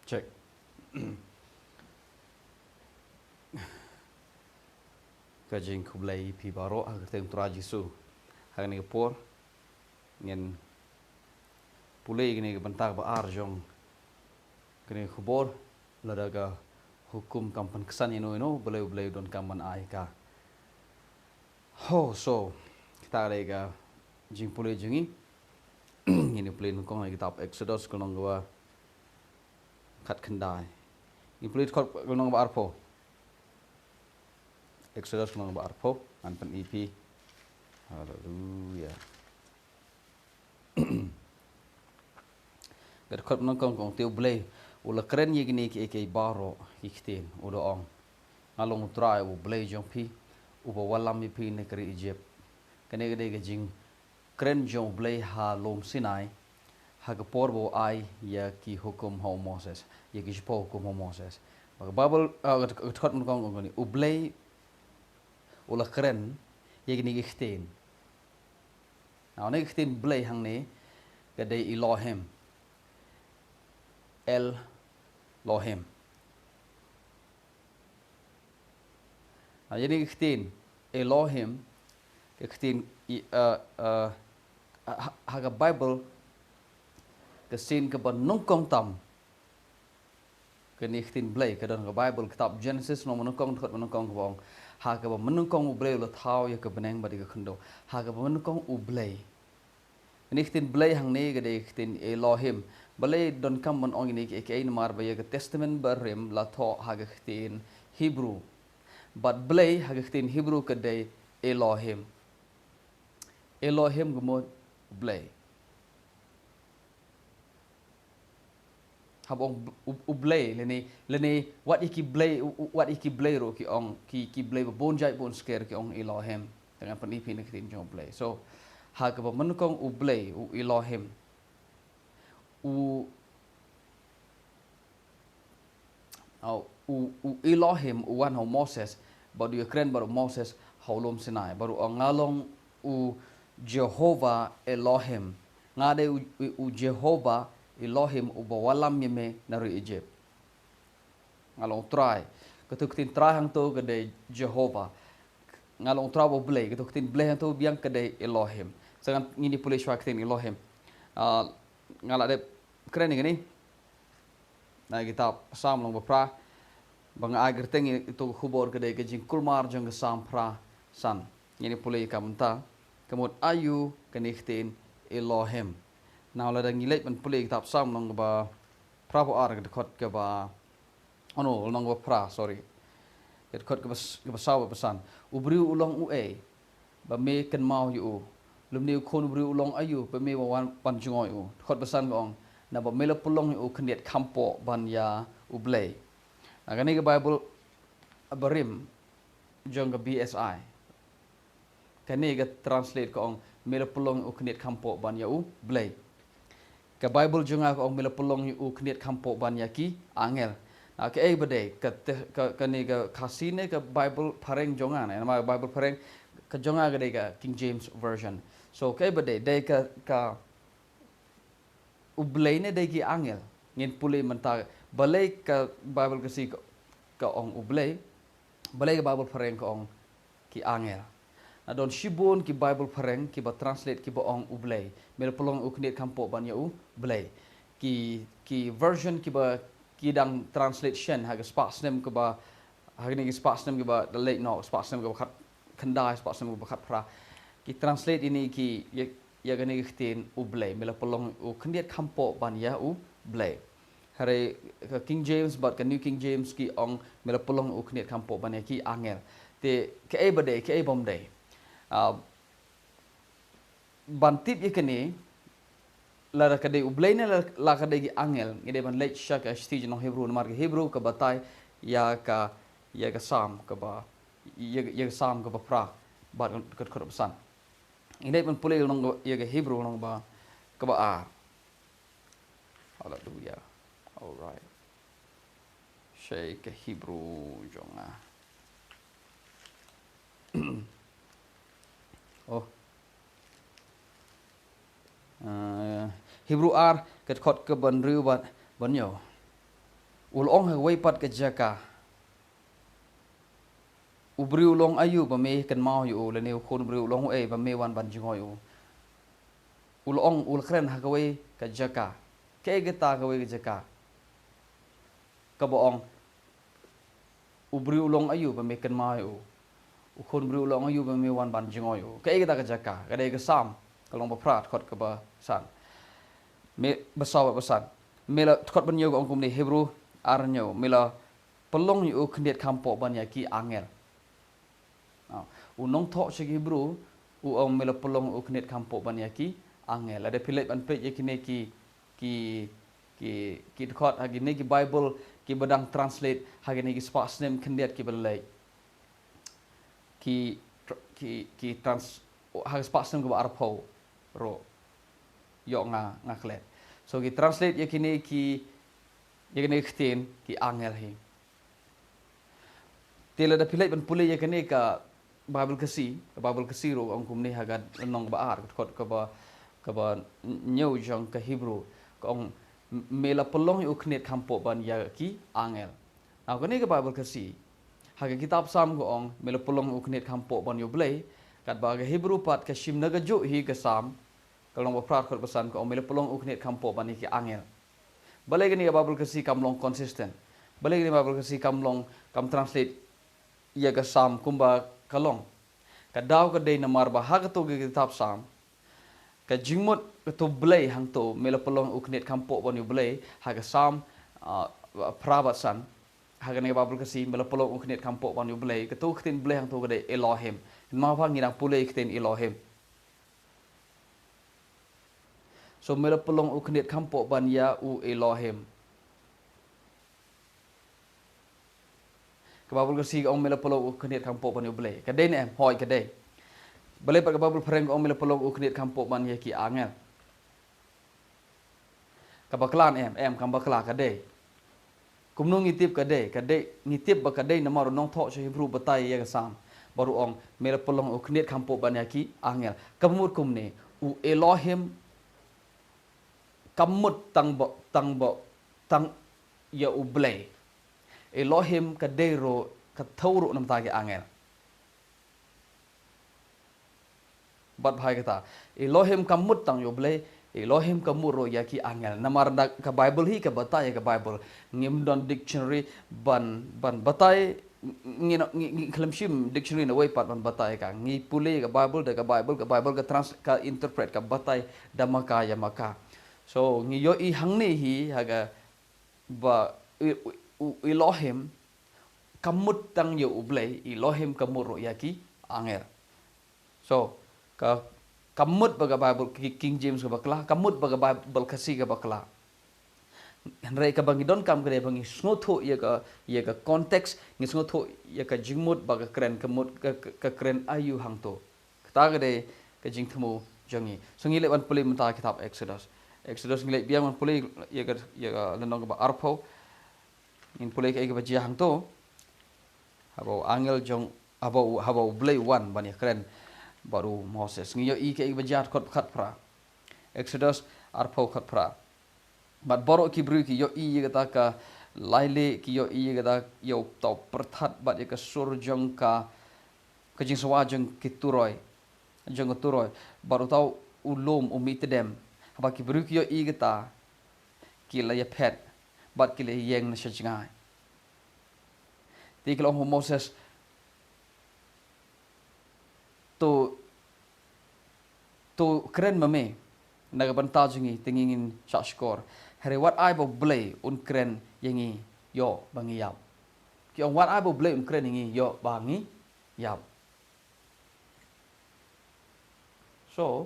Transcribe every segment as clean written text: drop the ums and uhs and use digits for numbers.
Check. Kajing ku Blei pi baro agar tem trajisu. Hang ni por ngin pulei gini bentak ba arjong. Kini kubor ladaga hukum kampan kesan ino Blei don kampan ai ka. Ho so kita lega jing pulei jingi ini pulei nungkong lagi kitab Exodus kunong gua kat kendai. Ini pulei kot kunong ba arpo. Exodus kunong ba arpo anpan EP. Haleluya. Gad kot nungkong kong tiu Blei ula keren ye gini ki baro hiktin udo ong. Ngalong trai u Blei jong pi uba walam mi pi negeri Egypt. Kene gede jing keren jong Blei ha lom Sinai ha gepor bo ai ya ki hukum ho Moses ya ki jipo hukum ho Moses. Maka Bible kot nungkong kong ni u Blei ula keren ye gini hiktin. Now ni hiktin Blei hang ni gede Elohim. Elohim. Nah, jadi kitin Elohim, kitin haga Bible kesin ke benungkong tam. Kini kitin Blei kedan ke Bible kitab Genesis no menungkong dekat menungkong kebong. Haga menungkong u Blei ulah tahu ya ke beneng badi ke kendo. Haga menungkong u Blei. Kini kitin Blei hang ni gede kitin Elohim. Balei don kam mon ong ini ke mar ba ke testament barim la tho haga khtin Hebrew but Blei haga khtin Hebrew ke dei Elohim gmo Blei habong u Blei leni what iki Blei ro ki ong ki Blei bon jai bon sker ki ong Elohim dengan penipi ni khtin jong Blei so haga ba menukong u Blei u Elohim u Elohim u wan ho Moses baru keren baru Moses haulom Sinai baru ngalong u Jehovah Elohim ngade u Jehovah Elohim u bawalam yeme nari Egypt ngalong try ketuktin try hang to gede Jehovah ngalong try bo Blei ketuktin Blei hang to biang gede Elohim sangat ngini pulih syaktin Elohim ngalak de keren ini nah kita sam long bapra bang agar tengi itu khubor gede ke jing kulmar jong sam pra san ini pulih kamta kemud ayu kenikhtin Elohim now la dang ngilek ban pulih kitab sam long ba prapo ar ke khot ke ba ono long ba pra sorry ke khot ke ba saw pesan ubri ulong ue ba me ken mau yu lumni kon ubri ulong ayu ba me wan pan jungoi u khot pesan gong na ba mele pulong u keniat kampo ban ya u Blei nah kani ke Bible barim jong ke BSI kani ke translate ko ong mele pulong u keniat kampo ban ya u Blei ke Bible jong ko ong mele pulong u keniat kampo ban ya ki angel nah ke bade ke kani ke kasine ke Bible pareng jongan nama Bible pareng ke jonga ke King James version so ke bade de ka u Blei ne degi angel ngin pulih mentag balei ke Bible kasi ke ong u Blei ke Bible pareng ke ong ki angel na don shibun ki Bible pareng ki ba translate ki ba ong u Blei mel pelong u knit kampo ban ya u Blei ki version ki ba ki dang translation ha spasnem ke ba ha ni spasnem ke ba the late no spasnem ke khat khandai spasnem ke khat pra ki translate ini ki ya gani khtin u Blei mela pelong u khndiat kampo ban ya u Blei hare King James but New King James ki ong mela pelong u khndiat kampo ban ya ki angel te ke bade ke bom dei bantip ye kene la ka de u Blei ne la ka de ki angel ngide ban lech shak stij no Hebrew mar Hebrew ka batai ya ka sam ka ba ya sam ka ba pra ba ka pesan ini pun pulih nong ya ke Hebrew nong ba ke ba a haleluya alright shay ke Hebrew jonga oh Hebrew ar ke khot ke ban riu ban yo ulong hagway pat ka jaka ubri ulong ayu ba me kan mau yu le ne khon ubri ulong ba me wan ban jingoy ulong ulkren hagway ka jaka ke geta hagway ka jaka ka boong ubri ulong ayu ba me kan mau yu khon ubri ulong ayu ba me wan ban jingoy ke geta ka jaka ka de ka sam kalong ba prat khot ka ba san me basaw basan mela khot ban yo ong kum ni hebrew arnyo mela pelong yu khnet kampo ban ya ki angel unong tho se hebrew ong mela pelong khnet kampo ban ya ki angel ada pilek ban pe ye kine ki khot hagi ne ki bible ki badang translate hagi ne ki spas name khnet ki balei ki trans hagi spas name ko arpho ro yo nga klet so ki translate ye kine khten ki angel hi tela da pilek ban pule ye kine ka bible kasi ro ong kum ni haga nong ba ar khot ka ba nyau jong ka hebrew ka ong mela pelong yu khnet kampo ban ya ki angel au kane ka bible kasi haga kitab sam ko ong mela pelong yu khnet kampo ban yu blei kat ba ga hebrew pat ka shim naga jo hi ka sam kalong ba prat khot pesan ko ong mela pelong yu khnet kampo ban ki angel balai gani bible kasi kamlong consistent balai gani bible kasi kamlong kam translate ya ka sam kumba kalong ka daw ka day na marba haga to ga kitab sam ka jingmot to blei hang to mela pelong uknet kampo ban yu blei haga sam prabat san haga ne bible kasi mela pelong uknet kampo ban yu blei ka to ktin blei hang to ga day elohim ma phang ngi dang pulei ktin elohim so mela pelong uknet kampo ban ya u elohim ka bible kasi ong mela pelong uknet kampo ban yu blei ka day ne hoi ka day balai pak babul pereng ong mela pelong uknet kampo ban ye ki angel ka baklan em kam bakla ka de kumnu ngitip ka de ngitip ba ka de na maru nong tho che hebrew batai ye ka sam baru ong mela pelong uknet kampo ban ye ki angel kamut kumne u elohim kamut tang ya u blei elohim ka de ro ka thawru nam ta ki angel bat bhai kata elohim kamut tang yo blei elohim kamut ro ya ki angel namar da ka bible hi ka batai ka bible ngim don dictionary ban batai ngi klemshim dictionary na way pat ban batai ka ngi pule ka bible ka trans ka interpret ka batai damaka ya maka so ngi yo i hangne hi haga ba elohim kamut tang yo blei elohim kamut ro ya ki angel so ka kamut baga bible king james ka bakla kamut baga bible kasi ka bakla henry ka bangi don kam kre bangi snotho ye ka context ngi snotho ye ka jingmut baga kren kamut ka kren ayu hangto ta gade ka jingthmu jongi so ngi le ban puli mata kitab exodus ngi le biang ban puli ye ka lanong ba arpho in puli ka ba ji hangto habo angel jong habo blei one ban ye kren baru Moses ngiyo i ke bajat kot khat pra exodus arpho khat pra bat boro ki bru ki yo i gata ka laile ki yo i gata yo to perthat bat ka sur jong ka jing sawa jong ki turoi baru tau ulum umitedem haba ki bru ki yo i gata ki la ya phet bat ki le yeng na shajngai ti kelong Moses to keren mame naga banta jingi tingin shashkor here what I bo blei un kren yangi yo bangi yap ki on what I bo blei un kren yangi yo bangi yap so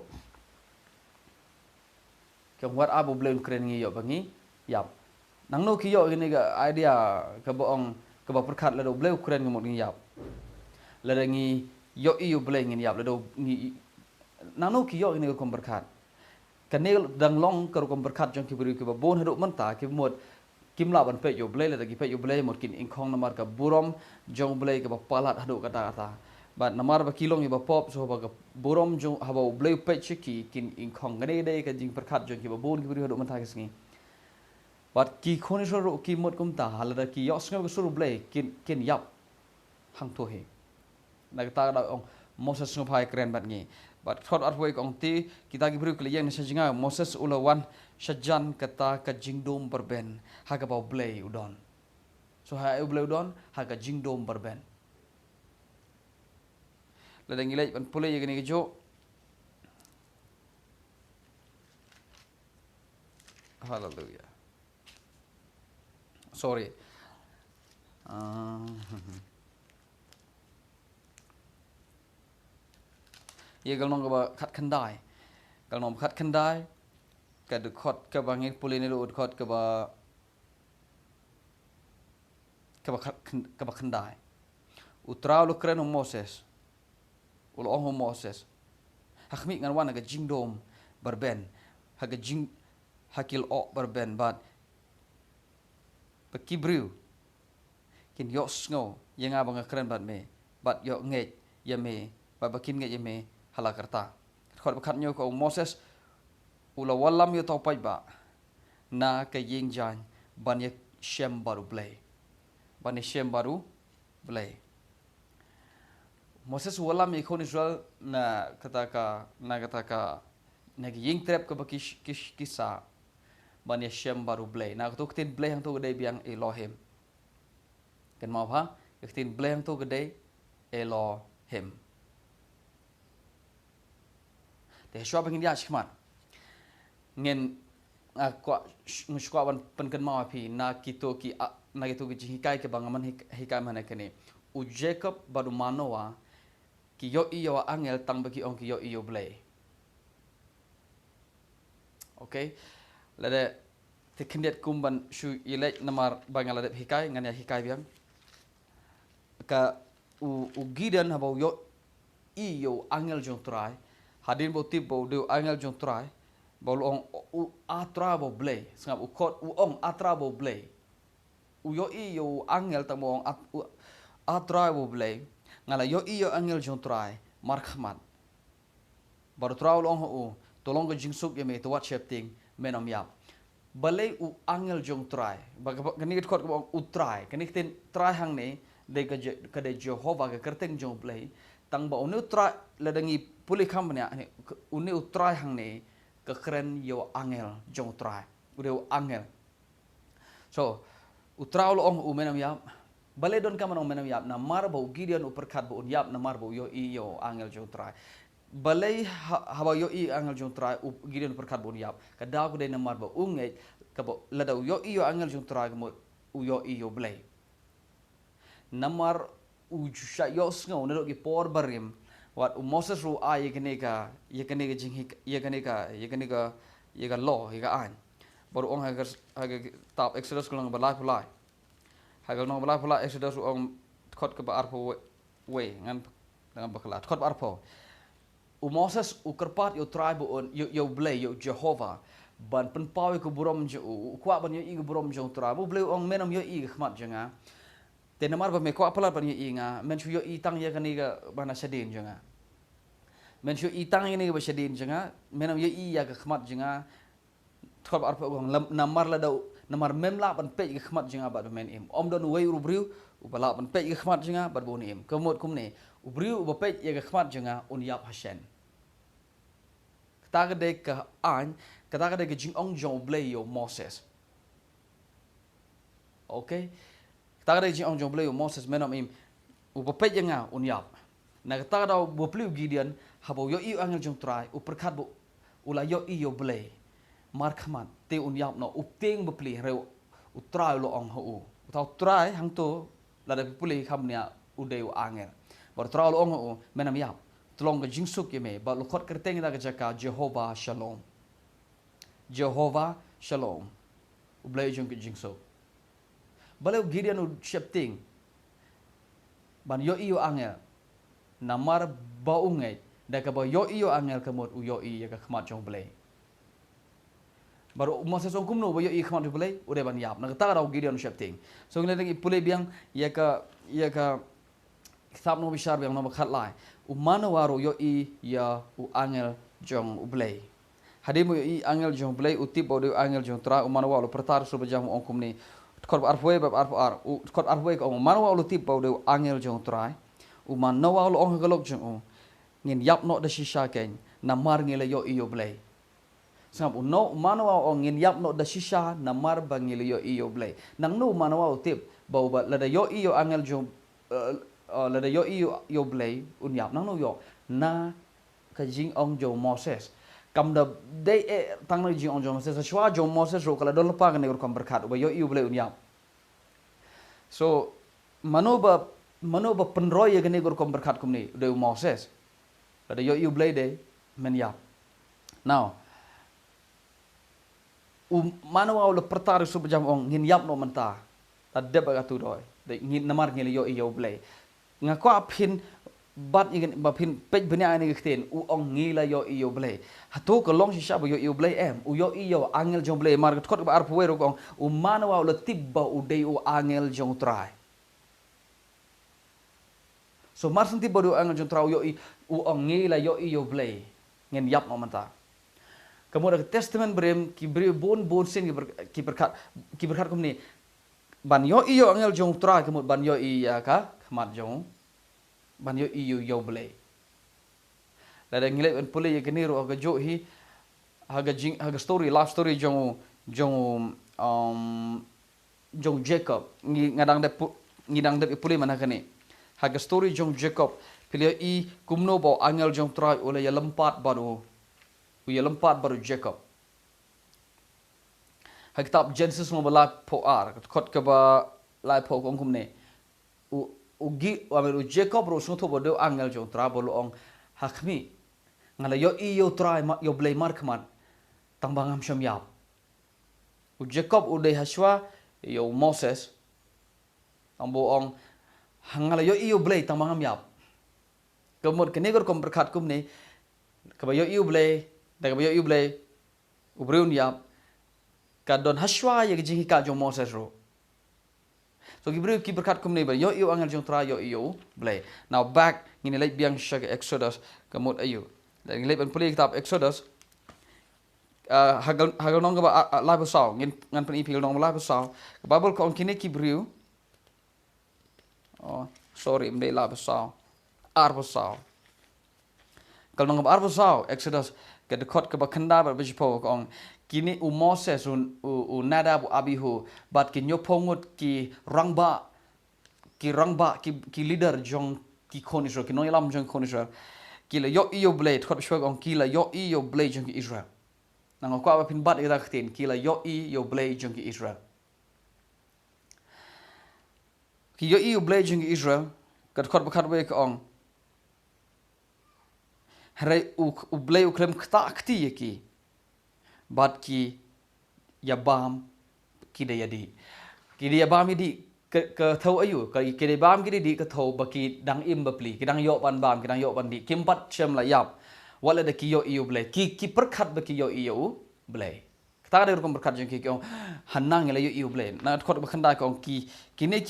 ki on what I bo blei un kren yangi yo bangi yap nang no ki yo ini ga idea ka boong ka ba perkhat la do blei kren ngi mo ngi yap la ngi yo i blei ngi yap la do ngi nano ki yo ini ko berkat kanel dang long ko ko berkat jong ki beri ki ba bon hadu manta ki mod kim la ban pe yo blei la ki pe yo blei mod kin ingkhong namar ka burom jong blei ka ba palat hadu kata ba namar ba kilong ba pop so ba burom jong haba blei pe chiki kin ingkhong ngane de ka jing berkat jong ki ba bon ki beri hadu manta ki singi But ki khoni suru ki mot kum ta halada ki yok sngo suru Blei kin yap hang to he. Na ta da ong Moses sngo phai kren bat ngi. But thot at way ong ti kita gi bru kliang ni sajinga Moses ulawan sajan kata ka jingdom berben haga bau Blei udon. So ha Blei udon haga jingdom berben. Ladang gilai pan pulai ye gani jo. Hallelujah. Sorry. Ye galong ba khat khandai. Galong khat khandai. Ka du khot ka bangit puli ni lu khot ka ba khandai. Utrau lu kren Moses. Ul ong Moses. Hakmi ngan wan ga jingdom berben. Haga jing hakil ok berben bat Kibriu kin yok snow yang abang keren bat me bat yok ngej ya me bat bakin ngej ya me halakarta khot bakat nyo ko Moses ula walam yo topai ba na ka ying jan ban ye shem baru Blei ban ye shem baru Blei Moses walam ye kon Israel na kata na ying trap ka kisah ban ye shem baru Blei na tu ketin Blei hang tu gede biang Elohim ken mau ha ketin Blei hang tu gede Elohim te shwa bangin dia chmat ngen kwa ngskwa ban pen ken mau pi na gitu ki hikai ke bangaman hikai mana kene u Jacob baru manoa ki yo iyo angel tang bagi ong ki yo iyo Blei okay lada tekendet kumban shu ilek namar bangalade hikai nganya hikai biang ka u gidan habau yo iyo angel jong trai hadin bo tip bo de angel jong trai bo ong u atra bo Blei sangap u khot u ong atra bo Blei u yo iyo angel ta bo ong atra bo Blei ngala yo iyo angel jong trai markhmat baru trau long u tolong ke jingsuk ye me to what shaping menom yap balei u angel jong trai kani khot ko u trai kani tin trai hang ne de ka de Jehovah ka kerteng jong Blei tang ba unu trai ladangi puli kham ne unu u trai hang ne ka keren yo angel jong trai u angel so u trau lo ong u menom yap balei don ka menom yap na mar ba u Gideon u perkhat ba un yap na mar ba yo angel jong trai balei hawa yo angel jong trai u Gideon perkhat bon yap ka da ko de namar ba unge ka bo lada yo angel jong trai mo u yo Blei namar u sha yo sngo ne gi por barim wat u Moses ru a ye kene ka jing ye kene ka law ye ka an baru ong ha tap Exodus ko lang balai pulai ha ga no balai pulai Exodus ong khot ka ba arpo we ngan dengan baklat khot ba arpo u Moses u kerpat yo tribe on yo Blei yo Jehovah ban penpawe ko burom je u kwa ban yo i ko burom jong tribe u Blei ong menom yo i khmat jenga te namar ba me kwa pala ban yo i nga men yo i tang ye kani ga bana sedin jenga men yo i tang ini ba sedin jenga menom yo i ya ga khmat jenga thot arpa ong namar la dau namar memla ban pe ga khmat jenga ba men im om don wei rubriu u bala ban pe ga khmat jenga ba bon im kemot kum ne u briu ba pe ye ga khmat jenga un yap hashen kata de ka an kata de jing ong jong Blei yo Moses okay kata de jing ong jong Blei yo Moses menom im u ba pe jenga un yap na kata da bo pliu Gideon habo yo i angel jong trai u perkhat bo ula yo i yo Blei mar khmat te un yap no u teng bo pli re u trai lo ong ho u tau trai hang to la de puli kham nia u de u angel bar trai lo ong ho menam yap tolong ke jingsuk ye me ba lo khot kerteng da jaka Jehovah Shalom Jehovah Shalom u Blei jong ke jingsuk balau Gideon u shapting ban yo i yo angel namar ba ungai da ka ba yo i yo angel kamot u yo i ya ka khmat jong Blei baru Moses ong kumno ba yo i khmat Blei u de ban yap na ta ra Gideon shapting so ngene ding pulei biang ya ka kitab no bishar biang no khat lai u manawaro yo i ya u angel jong u Blei hadimu i angel jong Blei utip bodo angel jong tra umanawa lo pertar so bejam ongkum ni kor arfwe bab arfar kor arfwe ko umanawa lo tip bodo angel jong tra umanawa lo ong galok jong ngin yap no da shisha ken namar ngile yo iyo Blei sangap uno umanawa ong ngin yap no da shisha namar bangile yo iyo Blei nang no umanawa utip bau ba lada yo iyo angel jong lada yo iyo yo Blei unyap nang no yo na kajing ong jong Moses kam da dei tang na jing ong jong Moses shwa jong Moses ro kala don lepa kan kom berkat ba yo iu Blei unyap so manoba penroy kan gor kom berkat kum ni de Moses ada yo iu Blei de men yap now manawa lo pertar su bejam ong ngin yap no menta tadde ba tu doi de ngin namar ngil yo iu Blei ngako apin bat ingin bapin pej benya ani gten u ong ngila yo iyo Blei hatu ko long shisha bo yo iyo Blei u yo iyo angel jong Blei mar kot ba arpo wero kong u manawa lo tibba u dei u angel jong trai so mar senti bodo angel jong trai u ong ngila yo iyo Blei ngin yap momenta kemudian testament brem ki bri bon sin ki berkat kum ni ban yo iyo angel jong trai kemudian ban yo iya ka khmat jong ban yo iyo yo Blei lada ngilai ban pule ye keniru aga jo hi haga story love story jong Jacob ngidang de pule mana kani haga story jong Jacob pilih i kumno bo angel jong trai oleh ya lempat baru Jacob hak kitab Genesis mo bala po ar kot ke ba lai po kong kumne ugi wameru Jacob ro sunto bodo angel jong tra bolo ong hakmi ngala yo iyo try yo Blei markman tambangam syam yap Jacob udai haswa yo Moses ambo ong ngala yo iyo Blei tambangam yap kemud kenegor kom berkat kum ni kabayo iyo Blei kabayo iyo Blei ubreun yap kadon haswa ye jingi ka jong Moses ro so gibru ki berkat kum ni yo iyo angel jong tra yo iyo Blei now back ngini lek biang shag Exodus kemud ayu dan ngilai ban puli kitab Exodus hagal nong ba la pasau ngin ngan pen ipil nong la pasau Bible ko kini kibru oh sorry mde la pasau ar pasau kal nong ar pasau Exodus ke dekot ke ba khanda ba bijipo ko kini Moses u nada bu abihu bat ki nyopongut ki rangba ki leader jong ki konisro ki noyalam jong konisro kila yo iyo Blei kot shwag on kila yo iyo Blei jong ki Israel nang ko apa pin bat ira khtin kila yo iyo Blei jong ki Israel ki yo iyo Blei jong ki Israel kat kot bakat we ko ong hare u Blei u klem kta akti ki bat ki yabam ki de yadi ki de yabam di ke thau ayu ke de bam ki di ke thau baki dang im bapli ki dang yo ban bam ki dang yo ban di kimpat chem la yap wala de ki yo iyo Blei ki perkhat baki yo iyo Blei ta de rom perkhat jeng ki ko hanang la yo iyo Blei na khot ba khanda ko ki kine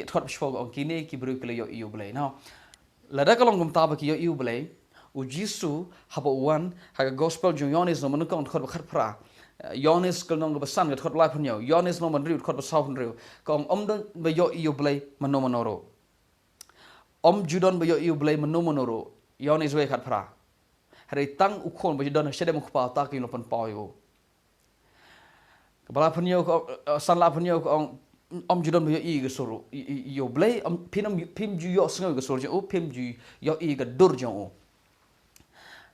khot shpo ko kine ki bru ke yo iyo Blei now la da kalong kum ta baki yo iyo Blei u Jisu haba wan ha gospel jong yonis no man ko khot ba khat pra Yonis kalong besan kat khot lai punyo Yonis no man riu khot basau punrio kong don ba yo iyo Blei mano manoro Judon ba yo iyo Blei mano manoro Yonis we khat pra hari tang ukon ba Judon shede mo khpa ta ki lo pan payo kabala punyo ko san la punyo ko Judon ba yo i ga soro yo Blei pim ju yo sngo ga soro jo pim ju yo i ga dur jo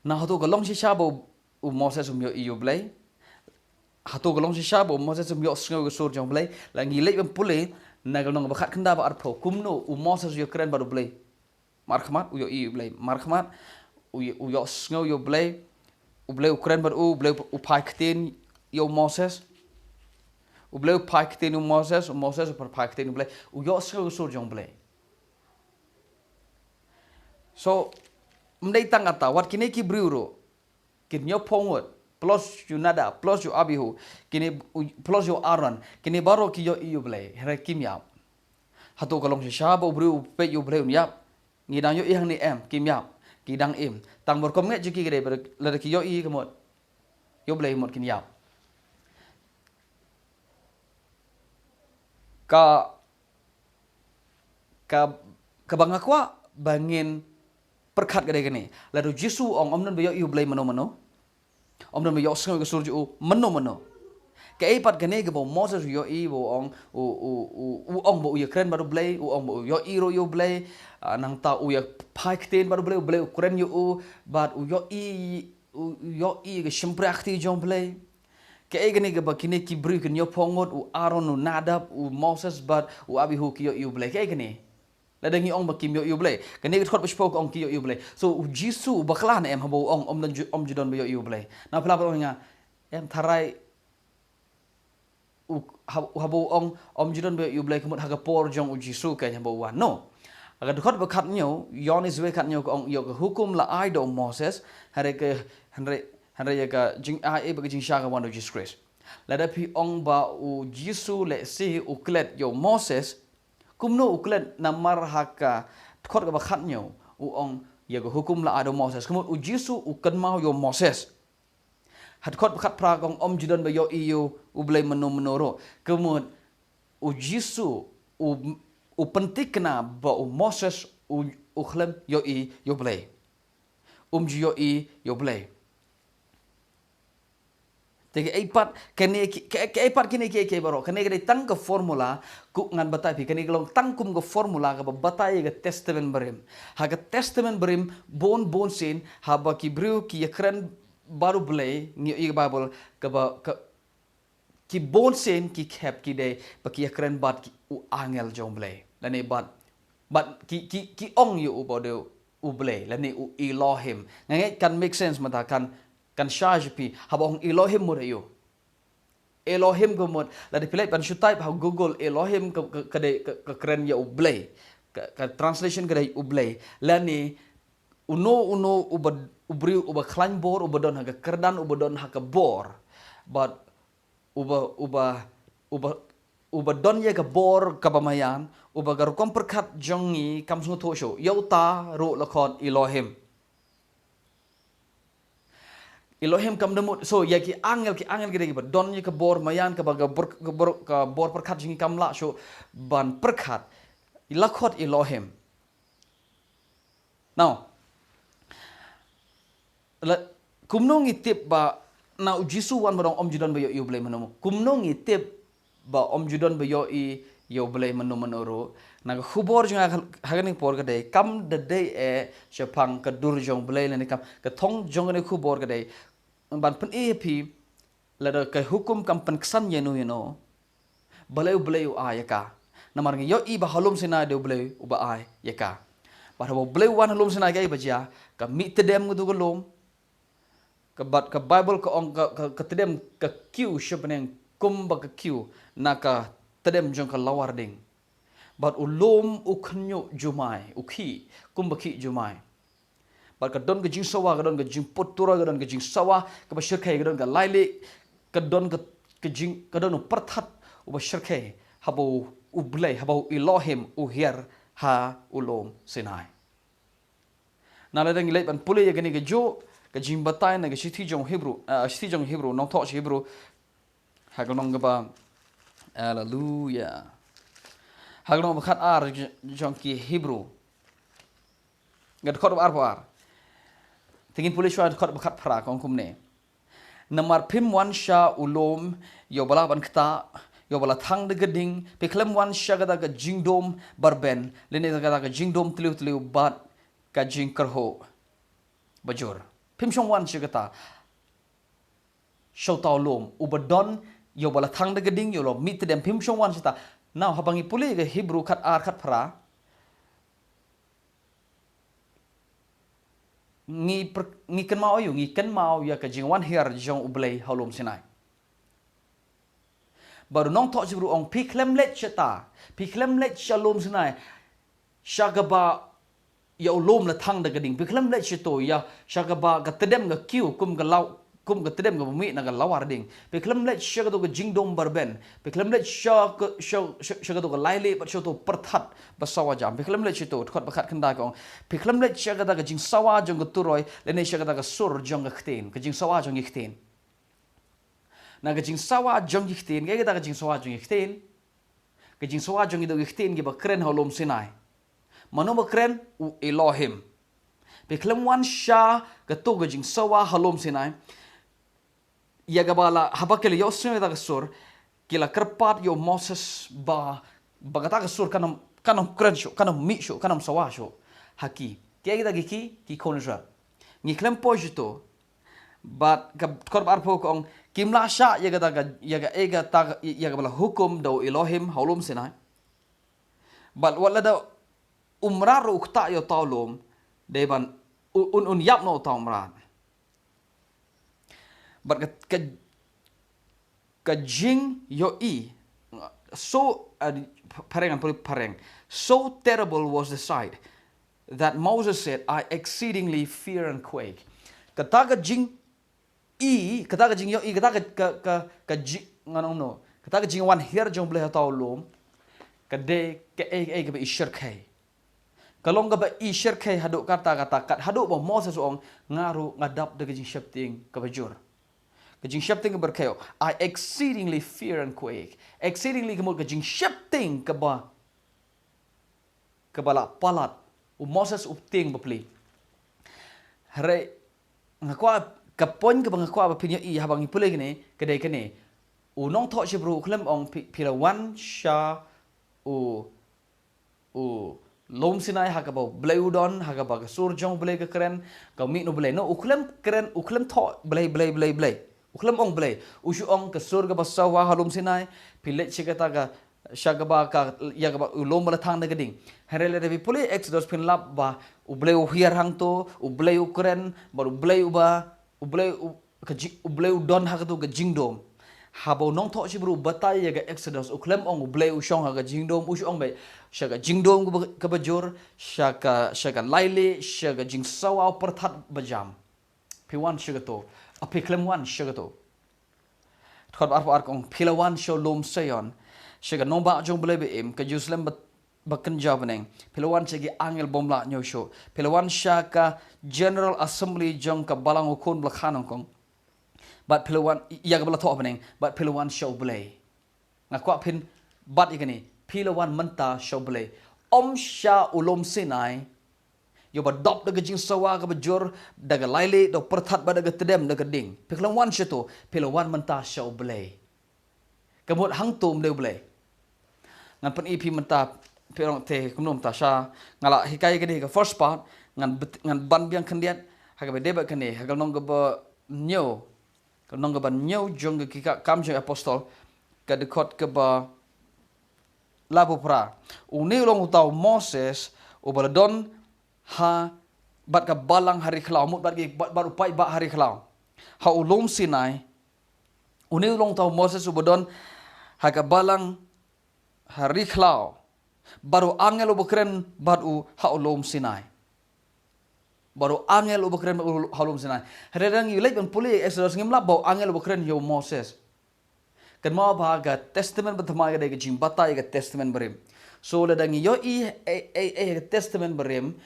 na hoto ga long shi sha bo Moses yo iyo Blei hatu galong si syabo Moses yo sngo ga sur jong Blei la ngilek ben pule na galong ba khat khanda ba arpo kumno Moses yo kren ba Blei markhmat yo i Blei markhmat yo sngo yo Blei Blei kren ba Blei pai kten yo Moses Blei pai kten yo Moses par pai kten Blei yo sngo ga sur jong Blei so mdei tangata wat kine ki briuro kin yo pongot plus you nada plus you abihu kini plus you aran kini baro ki yo iyo Blei hera kimya hatu kalong si shabo bru pe yo Blei unyap ngidang yo ihang ni em kimya kidang im tang bor kom nge jiki gede la ki yo i kemot yo Blei một kin yap ka ka bangakwa bangin perkat gede gini lalu Yesus om nan bayo yo Blei mano om nan bayo sengai ke surju mano ke ipat gene ke bo Moses yo i bo ong bo yo kren baru Blei ong bo yo i ro yo Blei nang ta ya paikten baru Blei kren yo bat yo i ke shemprakti jong Blei ke gene ke bakine ki bru ke nyo pongot Aaron Nadab Moses bat Abihu ki yo Blei ke gene ladangi ong bakim yo Blei kene khot bespok ong ki yo Blei so Jisu baklan em habo ong om judon be yo Blei na pla nga em tharai habo ong om judon be yo Blei kemut haga por jong Jisu ka habo wan no aga khot bakhat nyo yon is we khat nyo ong yo hukum la ai do Moses hare ya ka jing ai be jing sha ka wan Jesus Christ ladapi ong ba Jisu le si uklet yo Moses kumno uklet namar haka khot ka bakhat nyo ong ya hukum la ado Moses kumut Jisu ukan mau yo Moses hat khot bakhat pra kong om judon ba yo iyo Blei menoro kumut Jisu pentikna ba Moses ukhlem yo Blei yo yo Blei Tege eipat kene ke baro kene ke tang ke formula ku ngan batai pi kene gelong tangkum ke formula ke batai ke testament berim ha ke testament berim bon sin ha ba ki bru ki ekran baru Blei ni Bible ke ki bon sin ki khap ki de ba ki ekran bat ki angel jong Blei lane bat ki ong yu u bode Blei lane Elohim ngai kan make sense mata kan charge pi habong Elohim mo rayo Elohim ko mo la de pilai pan type how Google Elohim ke keren ya Blei ka translation ke Blei la ni uno ubri klan bor ubadon ha kerdan ubadon ha bor but ubadon ya ke bor kabamayan ubagar kom perkat jongi kam sungu tosho yauta ro lakon Elohim Elohim kam demut so ya ki angel gede ba don ye ke bor mayan ke bor perkat jingi kam la so ban perkat ilakot Elohim now kumno ngitip ba na Jisu wan bodong om judon ba yo Blei menomo kumno ngitip ba om judon ba yo Blei menoro na khubor jong haganing por gede kam de de sepang ke dur jong Blei ne kam ke thong jong ne khubor gede ban pen pi lada ke hukum kam pynksan yeno balei ayaka namar ngi yo i ba halum sina de Blei uba ay yaka ba Blei wan halum sina ga baja ka mi tedem ngu golom ka bat ka Bible ka ong ka tedem ka q shepneng kum ba ka q na ka tedem jong ka lawar ding bat ulom ukhnyo jumai ukhi kum ba khi jumai But kadon ke jing sawa, kadon ke jing potura, kadon ke jing sawa, ke basyirkai, kadon ke laili, kadon ke jing, kadon perthat, ubasyirkai, habau Blei, habau Elohim, uhir ha ulom sinai. Naladang ilai ban pulih ya gani ke jo, ke jing batai na ke sithi jong Hebrew, nong thok Hebrew, hagalong ke ba, hallelujah. Hagalong bakat ar jong ki Hebrew. Gad khot ar. Tingin pulih syuat khot bakat pra kong kumne. Namar pim wan sha ulom yo bala ban kta yo bala thang de geding piklem wan sha gada ga jingdom barben lene gada ga jingdom tliu bat ka jing karho bajur pim shong wan sha gata shau lom ubadon yo bala thang de geding yo lo mit dem pim shong wan sha now habangi pulih ga Hebrew khat ar khat pra ngi ken mau ya ka jing wan her jong Blei halom sinai baru nong tok jibru ong piklem let shalom sinai shagaba ya ulom la thang da gading piklem let chito ya shagaba ga tedem ga kiu kum ga tedem ga mi na ga lawar ding piklem let shagado ga jingdom barben piklem let shagado ga laile but shoto perthat basawa jam piklem let chito khot bakhat khanda ko piklem let shagada ga jing sawa jong ga turoi lene shagada ga sur jong ga khten ga jing sawa jong ga khten Na kajing sawa jong yikhtin, kaya kita kajing sawa jong yikhtin. Kajing sawa jong itu yikhtin giba kren halom Sinai. Mano ba kren u Elohim. Beklem wan sha ketu kajing sawa halom Sinai. Ya gabala habakele yosnya kita kesur kila kerpat yo Moses ba kata kesur kanam kren sho, kanam mi sho, kanam sawa sho. Haki. Kaya kita ki konja. Ngiklem pojito. But korb arpo kong kimla sha yaga ega ta yaga bala hukum do Elohim halom Sinai. But wala da umrar ukta yo taulom deban yap no ta umrar. But ka jing yo so pareng so terrible was the sight that Moses said, I exceedingly fear and quake. Kata jing kata jing yo kata jing nganong no kata jing wan her jong Blei tau lom kade ke ke ishir kai kalong ga ba ishir kai haduk kata kat haduk ba Moses ong ngaru ngadap de jing shapting ka bajur ka jing shapting berkayo I exceedingly fear and quake exceedingly kemul ka jing shapting ka bala palat u Moses upting bapli hare ngakwa kapon ke bangakwa ba pinya habang ipule gini kedai kene unong thok sibru klem ong pilawan sha u lom Sinai hakaba Blei udon hakaba sur jong Blei ke keren ka mi no Blei no uklem keren uklem thok Blei uklem ong Blei ushu ong ke sur ga basawa halom Sinai pilet chikata ga shagaba ka yagaba ulom bala thang na gading herele de pule exodus pin lab ba u Blei u hiar hang to u Blei u keren baru Blei uba Blei don hakatu ke jingdom habo nong thok sibru batai ya ke exodus uklem ong Blei ushong ha ke jingdom ushong be shaga jingdom ke bajur shaga laile shaga jingsawa perthat bajam piwan shaga to apiklem wan shaga to thot ar kong pilawan sholom sayon shaga nomba jong Blei be im ke Jerusalem bakan javaneng pilawan segi angel bomla nyosho pilawan shaka general assembly jong ka balang ukun blakhanong kong but pilawan yaga bala thok beneng but pilawan show Blei ngakwa pin bat igani pilawan menta show Blei sha ulom Sinai yo ba dop daga jing sawa ka bajur daga laile do perthat ba daga tedem daga ding pilawan shato pilawan menta show Blei kamut hangtum de Blei ngan pen ip menta pirong te kumnom ta sha ngala hikai gede ka first part ngan ban biang kendiat haga deba kene haga nong ba nyo ka nong ba nyo jong ka kam jong apostol ka dekot ke ba labu pra uni long utau Moses u baladon ha bat ka balang hari khlau mut bat baru pai ba hari khlau ha ulum Sinai uni long utau Moses u badon haga balang hari khlau baru angel ubakren baru haulom Sinai. Baru angel ubakren haulom Sinai. Herang yulai ben puli Exodus ngimla bau angel ubakren yo Moses. Kan mau bahaga testament bertema ga jing bata ga testament berim. So ladang yo testament berim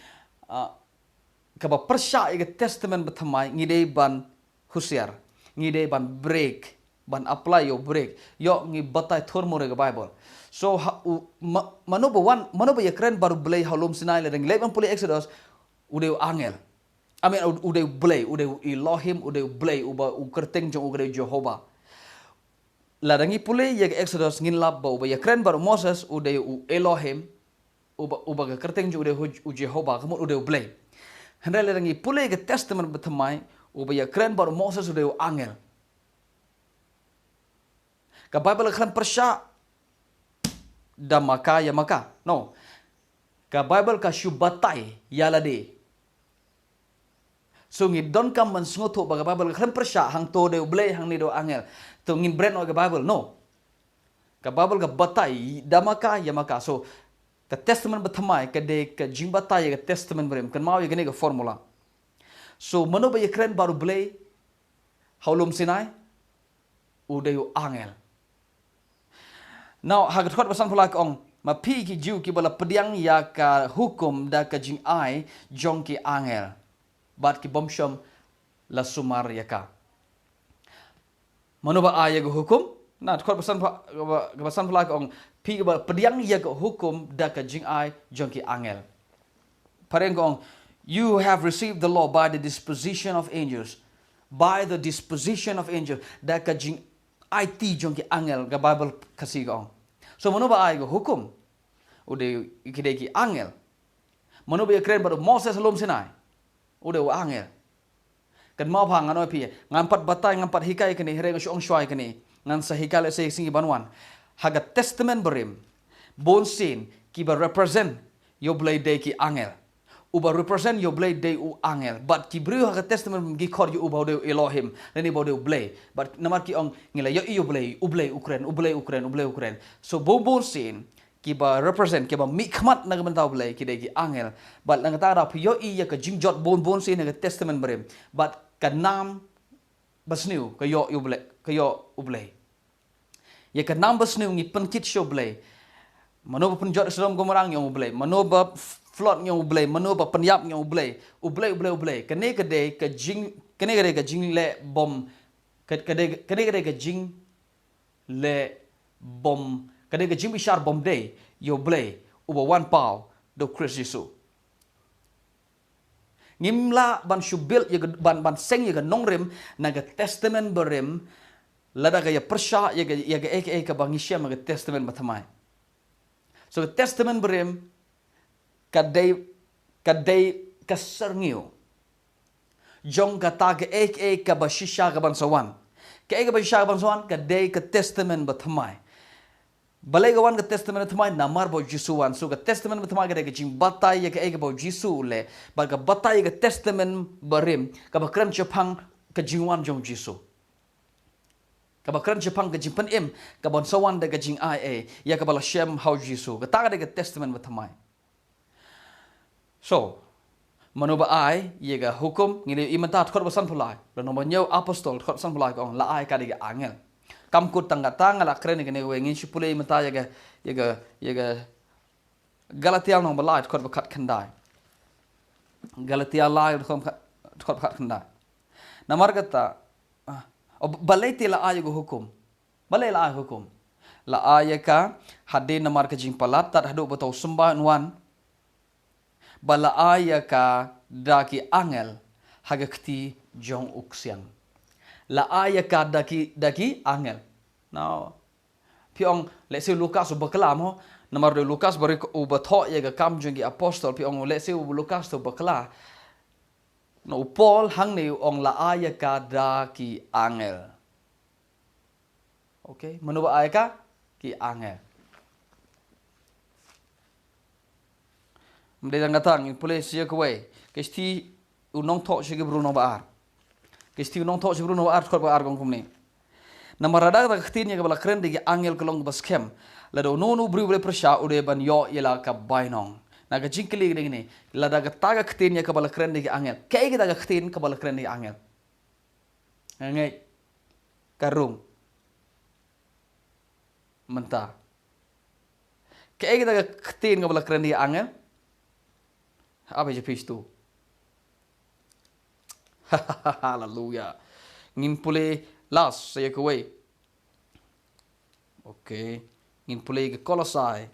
ka ba persya ga testament bertema ngide ban husiar. Ngide ban break, ban apply yo break. Yo ngi bata thormo ga Bible. So mano ba yakren baru Blei halom Sinai ladang leban puli Exodus udah angel. Amin udah Blei, udah Elohim, udah Blei uba ukerteng jong udah Jehovah. Ladangi puli ya Exodus ngin lab ba uba yakren baru Moses udah Elohim uba kerteng jong udah Jehovah, kemudian udah Blei. Hendak ladangi puli ke testament bertemai uba yakren baru Moses udah angel. Ka Bible kan persya da maka ya maka no ka Bible ka syubatai ya lade so ngid don kam man sngoto baga Bible kan persya hang to de Blei hang ni do angel to ngin brand ga Bible no ka Bible ka batai da maka ya maka so ka testament bertemai ka de ka jing batai ka testament berem kan mau ya gani ga formula so mano ba yakren baru Blei haulom Sinai udayu angel. Now hagat khot basan pulak ong mapi ki jiu ki bala pediang ya ka hukum da ka jing ai jong ki angel bat ki bomshom la sumar ya ka Manu ba ay ga hukum. Na khot pasan pula ong pi ba pediang ya ga hukum da ka jing ai jong ki angel. Pareng ong you have received the law by the disposition of angels. By the disposition of angels da ka jing ai ti jong ki angel ga Bible kasi ong. So manu ba ay ga hukum. Ude ikide ki angel. Manu ba kren ba Moses lom Sinai. Ude wa angel. Kan mau phang anoi pi ngampat batai ngampat hikai kini hereng syong syai kini ngan sahikal se singi banwan haga testament berim bon sin ki ba represent yo Blei day ki angel uba represent yo Blei day u angel but ki bru haga testament gi khor yo uba de Elohim leni bo de Blei but namar ki ong ngila yo Blei Ukraine so bon sin ki ba represent ki ba mikmat na gaman Blei ki de ki angel but nang ta da yo ya ka jingjot bon sin haga testament berim but kanam basniu kayo Blei ya kanam basniu ngi penkit syo Blei mano pun jot sedom gomorang yang Blei mano ba flot yang Blei mano ba penyap yang Blei kene kede ka jing le bom kede ka jing le bom kede ka jing bishar bom day yo Blei uba one pau do Christ Jesus ngimla ban syubil ya ban seng ya nongrim naga testament berim lada ga ya persya ya ga bangisya maga testament mathamai so testament berim kadai kaserngiu jong kata ga bashisha ga bansawan ga bashisha ga bansawan kadai ka testament mathamai balei gawan ke testament thamai namar bo Jisuan so ke testament thamai ke jing batai ya ke bo Jisu le ba ke batai ke testament berim ka ba kran chapang ke jingwan jong Jisu ka ba kran chapang ke jimpan im ka bon sawan de ke jing ai ya ka bala shem how Jisu ka ta ke testament thamai so manu ba ai ye ga hukum ngile imantat khot basan phulai lo no nyau apostol khot san phulai ko la ai ka de angel kamkut tangga la kren ne we ngin shipule mata ya ga Galatia no balai khot bakhat khandai Galatia la khot bakhat khandai namar kata balei te la ay go hukum balei la ay hukum la ay ka hadin namar ka jing palat tat hadu batau sembah nuan bala ay ka daki angel hagakti jong uksiang la aya ka daki angel now piong let's say Lukas ubaklam ho namar de Lukas bari ubatho ye ga kam jongi apostol piong let's say Lukas to bakla no Paul hang ni ong la aya ka daki angel okay manu aya ka ki angel mde jang gatang police ye ko we kesti unong tho shige bruno baar Kisti unong tho sibru no art khot ba argong kumni namarada ba khtin ye bala kren de angel kolong bas khem la do no bru bre prasha ude ban yo yela ka bainong na ga jinkli de ni la da ga ta ga khtin ye ka bala kren de angel ke ga da ga khtin ka bala kren de angel ngai karung menta ke ga da ga khtin ka bala kren de angel apa je pistu Hallelujah. Ngin pule las saya kuwe. Okay. Ngin pule ke Kolosai.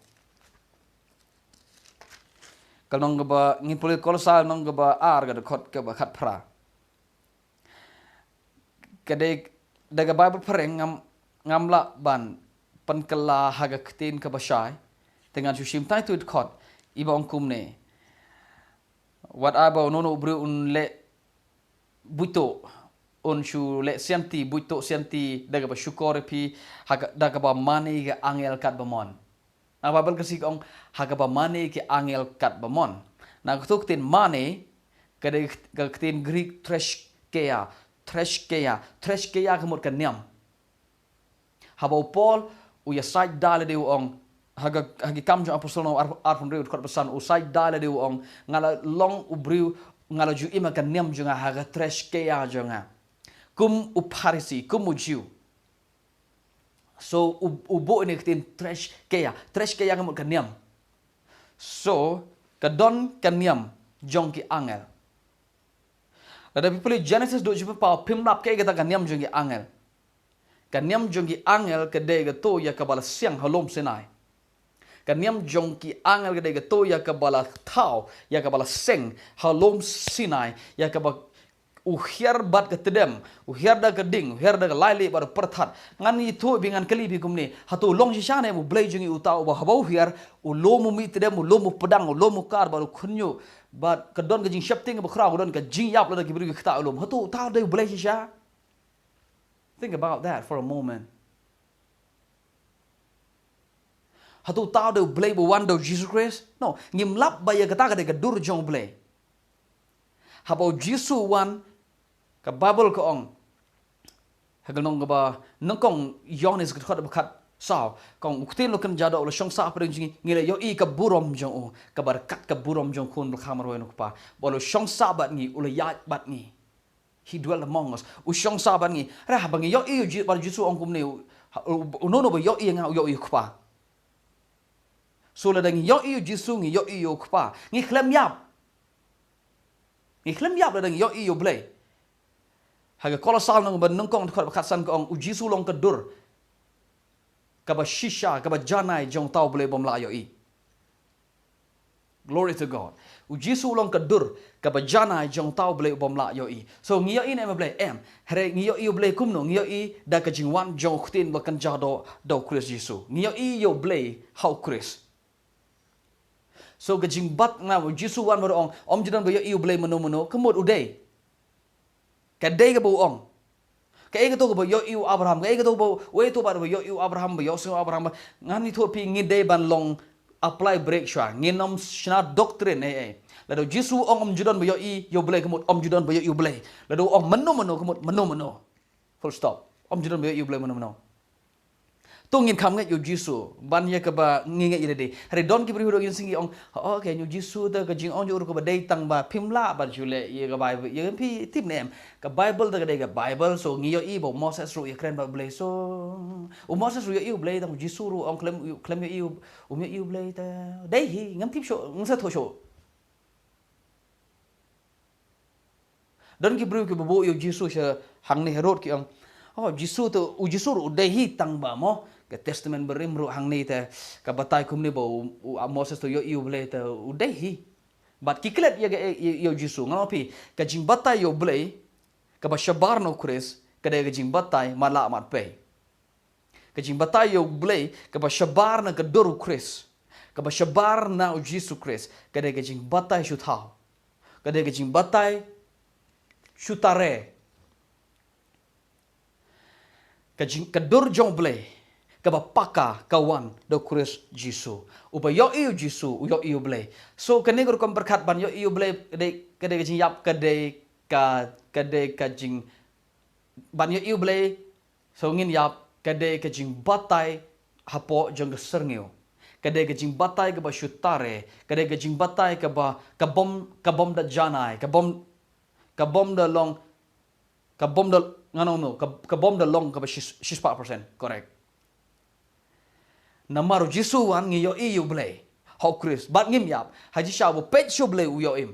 Kalau ngaba ngin pule Kolosai nong ngaba ar ga khot ke ba khat phra. Kade daga Bible phareng ngamla ban pankala haga ktin ka basai dengan susim tai tu khot iba ongkum ne. What aba nono bru un le buito on shu le sianti buito sianti daga ba syukur pi daga ba mani ke angel kat bamon na babel kasi ong haga ba mani ke angel kat bamon na kutuk tin mani kade tin Greek treshkeia kemut kan niam haba Paul u ya side dale de ong hagi kam jo apostol no arpon reud kot pesan u side dale de ong ngala long ubriu ngala ju ima kan niam junga haga treshkeia junga kum uparisi kum ujiu so ubo ini ketin treshkeia ngamut kan niam so kadon kan niam jongki angel ada people Genesis do jupa pa pimlap ke kita kan niam jongki angel Kaniam jong ki angel kedai ke to ya kabala siang halom senai. Kaniam jong ki angel kedai ke to ya kabala tau ya kabala seng halom sinai ya kabala uhiar bat ke tedem, uhiar da ke ding, uhiar da ke laili bar perthat. Ngan itu bingan keli bi kumni. Hatu long sisane mu Blei jongi utau ba habau hiar ulomu mi tedem ulomu pedang ulomu kar baru kunyo bat kedon ke jing shapting ba khrau kedon ke jing yap la ke bri ke ta ulom. Hatu tau de Blei sisa. Think about that for a moment. Hatu tau de Blei bu wan do Jesus Christ? No, ngim lap ba ya kata ke dur jong Blei. Habau Jesus wan ka Bible ko ong hagalong ka ba nangkong Yohanes ka kat sao kong uktin lo kan jado lo shong sa pa ring ngile yo I ka burom jong o ka bar kat ka burom jong kun lo khamar no pa bolo shong sa bat ngi ulo ya bat ngi he dwell among us u shong sa bat ngi ra bang yo I ji bar jisu ong kum ne no no ba yo I nga yo I pa so la dang yo I jisu ngi yo I yo pa ngi klem yap la dang yo I yo Blei haga kolosal nang ban nangkong khatsan ko ong ujisu long kedur kaba shisha kaba janai jong tau Blei bom la yo I glory to God ujisu long kedur kaba janai jong tau Blei bom la yo I so ngiyo I ne Blei em here ngiyo I Blei kumno ngiyo I da ka jingwan jong khtin bakan jado do Chris Yesu ngiyo I yo Blei how Chris so ka jingbat nga ujisu wan bar ong om jidan ba yo I Blei mono kemut udai kadai ke buong kai ke to ke yo iu Abraham kai ke to bo we to ba yo iu Abraham ba yo so Abraham ngan ni to pi ngi dei ban long apply break shwa nginom shna doctrine la do jisu ong om judon ba yo I yo Blei kemut om judon ba yo iu Blei la do ong meno kemut meno full stop om judon ba yo iu Blei meno tungin kam ngai yo jisu ban ye ke ba ngi ngai de hari don ki bri ho yin singi ong okay yo jisu da ka jing ong yo ko ba dei tang ba phimla ba jule ye ka bible ye pi tip nem ka bible da ka dei ka bible so ngi yo I bo Moses ru ye kren ba Blei so Moses ru yo Blei tang jisu ru ong klem yo yo Blei ta dei hi ngam tip sho ngsa tho sho don ki bri ki bo yo jisu sha hang ni herod ki ong jisu to jisu ru dei hi tang ba mo ke testament berim ru hang ni ta ka batai kum ni bo Moses to yo Blei ta udai hi bat kiklet yo jisu ngopi ka jing batai yo Blei ka ba shabar no Chris ka de jing batai mala mat pe ka jing batai yo Blei ka ba shabar na ka doru Chris ka ba shabar na jisu Chris ka de jing batai shu thao ka de jing batai shutare ka jing ka dur jong Blei kaba paka kawan do Chris Jisu uba yo iu Jisu yo iu Blei so kene gor kom berkat ban yo iu Blei kade jing yap kade ka jing ban yo iu Blei so ngin yap kade ka jing batai hapo jong serngeu kade ka jing batai ka ba shutare kade ka jing batai ka ba kabom da janai kabom da long kabom da ngano kabom da long ka ba 6% correct namaru jisu wan ngi yo I yo Blei ho Chris bat ngim yap haji sha bo pet sho Blei u yo im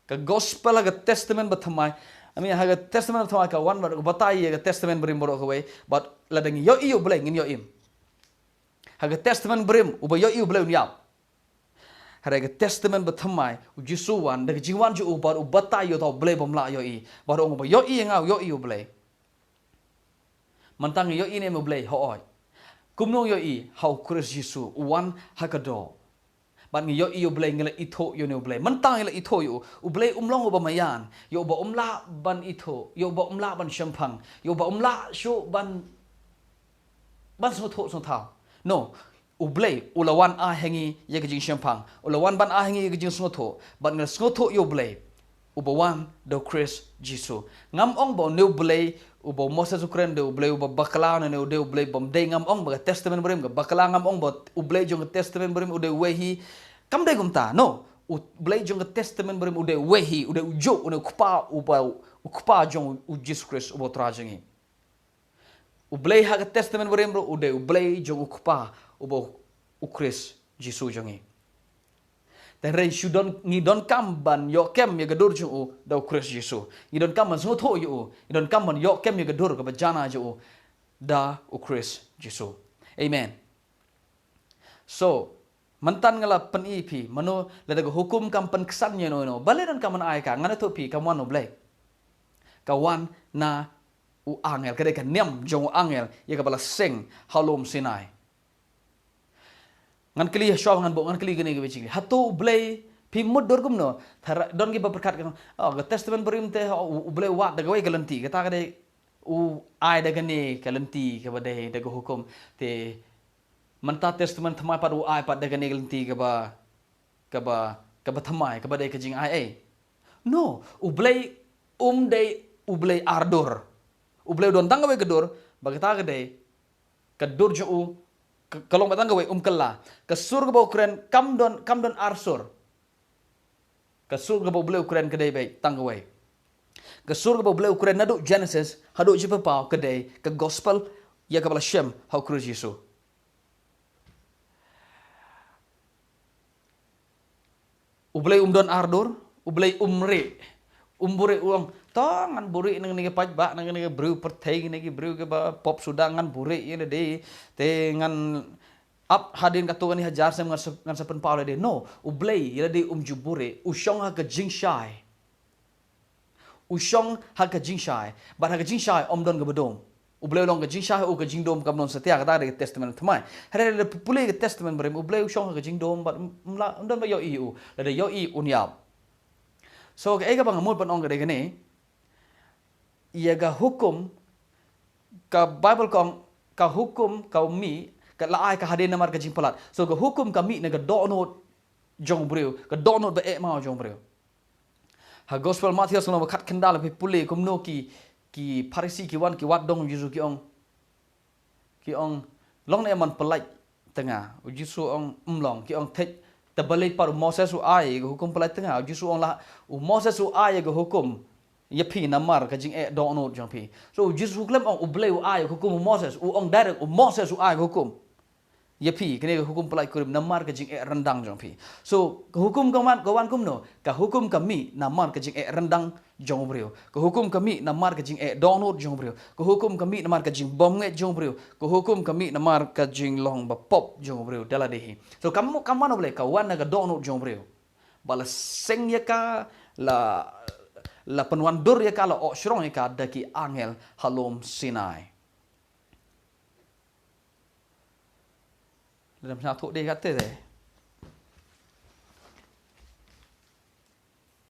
ka gospel ga testament bathamai ha ga testament bathamai ka wan batai ga testament brim boro ko we but la dang yo I yo Blei ngim yo im ha ga testament brim u ba yo I yo Blei yap ha ga testament bathamai u jisu wan da jingwan ju u bar u batai yo to Blei bom la yo I bar ong ba yo I nga yo I yo Blei mantang yo I ne mo Blei ho oi kumno yo I how Chris Jisu wan hakado ban ngi yo I yo Blei ngela itho yo ne Blei mantang ngela itho yo u Blei umlong ba mayan yo ba umla ban itho yo ba umla ban shampang yo ba umla sho ban so tho so tha no u Blei ulawan a hengi ye gijing shampang ulawan ban a hengi ye gijing so tho ban ngela so tho yo Blei u ba wan do Chris Jisu ngam ong ba ne Blei ubo Moses ukren de Blei ubo bakala na ne de Blei bom de ngam ong ba testament brim ga bakala ngam ong ba u Blei jong testament brim ude wehi kam de gumta no u Blei jong testament brim ude wehi ude ujo ude kupa jong u Jesus Christ ubo trajangi u Blei ha testament brim ude u Blei jong kupa ubo u Chris Jesus jongi แต่เรชูดอนงีดอนกัมบันยอเกมยกระดูจูดาวคริสต์เยซูงีดอนกัมบันสงโทอยู่งีดอนกัมบันยอเกมยกระดูกับจานาจูดาวคริสต์เยซูเอเมน so mantan ngala pen ipi mano ladago hukum kam pynksan no balei dan kaman ai ka ngana to pi kawan no Blei kawan na u angel kadai kan niam jong angel ya ka bala sing halom sinai ngan kli shaw ngan bo ngan kli gani ge bicing hatu Blei pi mud dor kum no don gi berkat kan ga testament berim te u Blei wa daga wai galanti kata kadai u ai daga ni galanti ka badai daga hukum te manta testament thamai padu ai pad daga ni galanti ka ba thamai ka badai ka jing ai no u Blei dei u Blei ardor u Blei don tangga wai gedor bagata kadai kadur jo kalong batang gawe kala ke surga bau keren kam don arsur ke surga bau Blei keren kedai baik tanggawe ke surga bau Blei keren nadu Genesis hadu jipa pau kedai ke gospel ya ke bala shem hau kruz Yesu Blei don ardor Blei umre umbure uang tangan buri nang ni paj ba nang ni brew perthai ni brew ke ba pop sudangan buri ini de tengan up hadin ka tuan ni hajar sem ngan sepen paul de no Blei ila de jubure usyong ha ka jingshai usyong ha ka jingshai ba ha ka jingshai don ga bedom Blei long ka jingshai o ka jingdom kam non setia kata de testament thamai hare de pule ke testament berem Blei usyong ha ka jingdom ba don ba yo i u la de yo i unyap so ke ega bang amul pan ong ga de gani iaga hukum ka Bible kong ka hukum ka mi ka laai ka hadin namar ka jingpalat so ka hukum ka mi na ka donot jong breu ka donot ba e ma jong breu ha gospel Matthew no khat kendal pe pule kum no ki Pharisee ki wan ki wat dong Yesu ki ong long ne man pelai tengah Yesu ong umlong ki ong thej ta balei par Moses u ai ka hukum pelai tengah Yesu ong la Moses u ai ka hukum ya pi namar ka jing do no jong pi so Jesus klem ong Blei u ai hukum Moses u ong direct Moses u ai hukum ya pi kene hukum pelai kurim namar ka jing rendang jong pi so hukum kawan kum no ka hukum kami namar ka jing rendang jong breu ka hukum kami namar ka jing do no jong breu ka hukum kami namar ka jing bom nge jong breu ka hukum kami namar ka jing long ba pop jong breu dala dehi so kamu no Blei kawan na ka do no jong breu bala seng ya ka la penuan dur ya kala o shrong ya ka daki angel halom sinai dalam satu dia kata